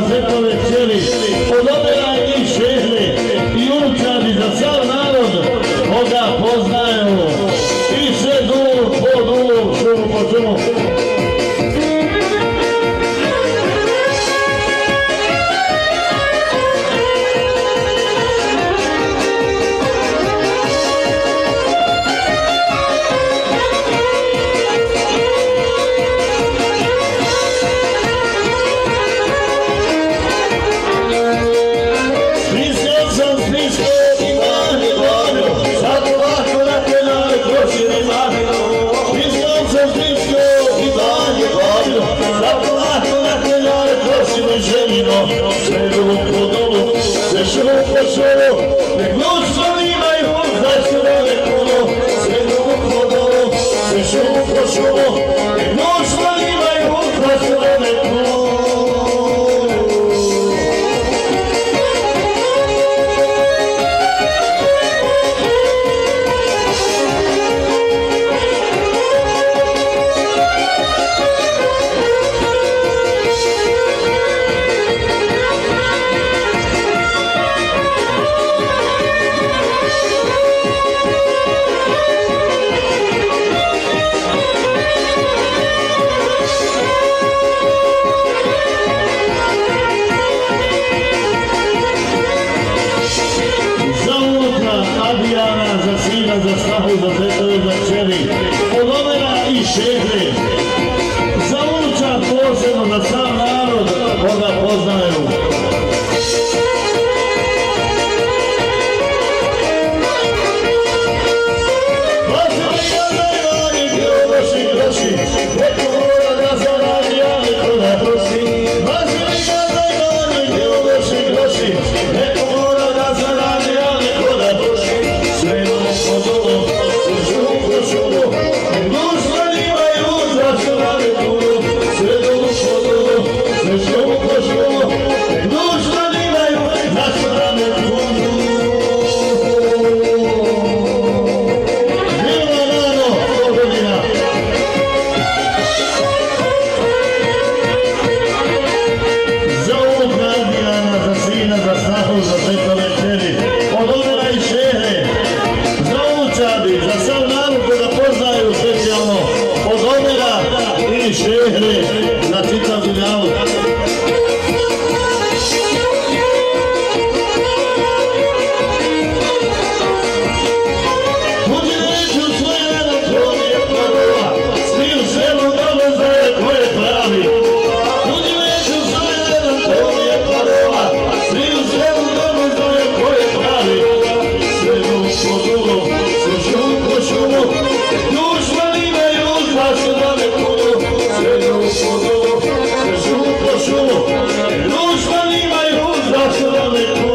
zeto večeri, podobila njih šehli i unučani za sav narod, koga poznaju i sve dulu po dulu, šumu po šumu. Za snahu, za zetove, za čeri, podobila i šehli, za unuča posebno, za sam narod, koga poznaju. Šehli za čitav dunjavu. Tuđi neću svoje na tvojeg parova, svi u selu dobro znaju ko je pravi. Tuđi neću svoje na tvojeg parova, svi u selu dobro znaju ko je pravi. Sve dugo po dugo, sve šum po šumu, dušman imaju zašto da me kudu. Sve dugo po dugo, sve šum po šumu, dušman imaju zašto da me kudu.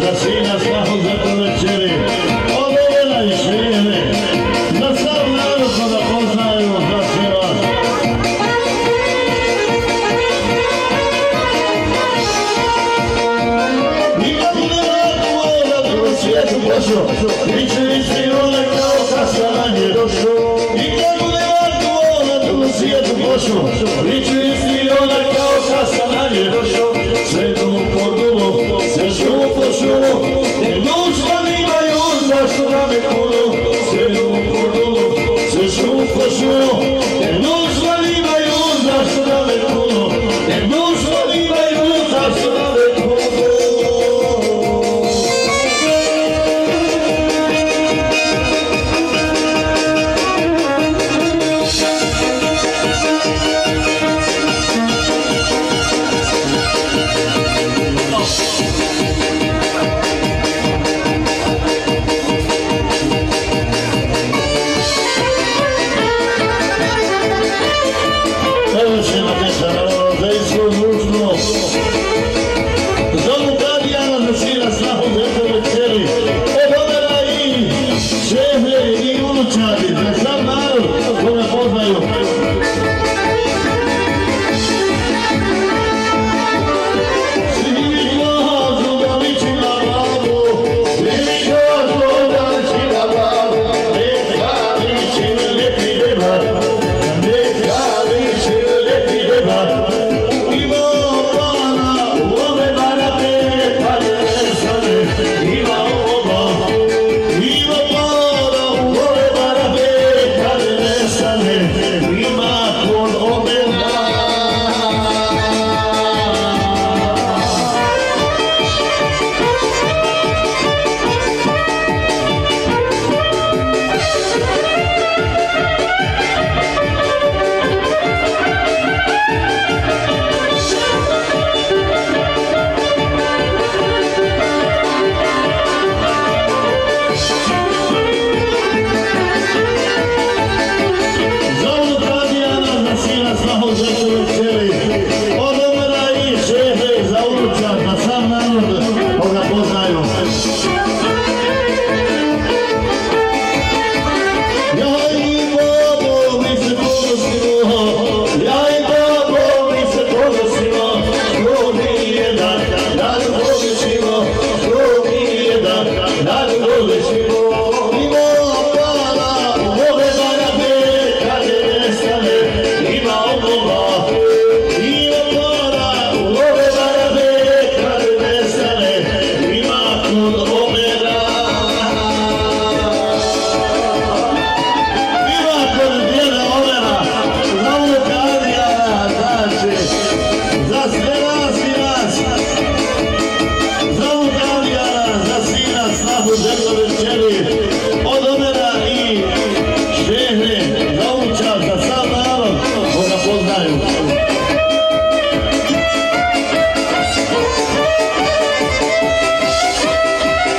Za sina snahu zeto večeri, podobila i šehli, za sav narod koga poznaju, za sve vas. Nikad nema voda u svijetu pošao, priče isti onaj kao kasaran je došao. Nikad nema voda u svijetu pošao, priče isti onaj kao kasaran je došao. Sve dugo po dugo, sve šumu po šumu, dušman imaju zašto da me kudu. Sve dugo po dugo, sve šumu po šumu,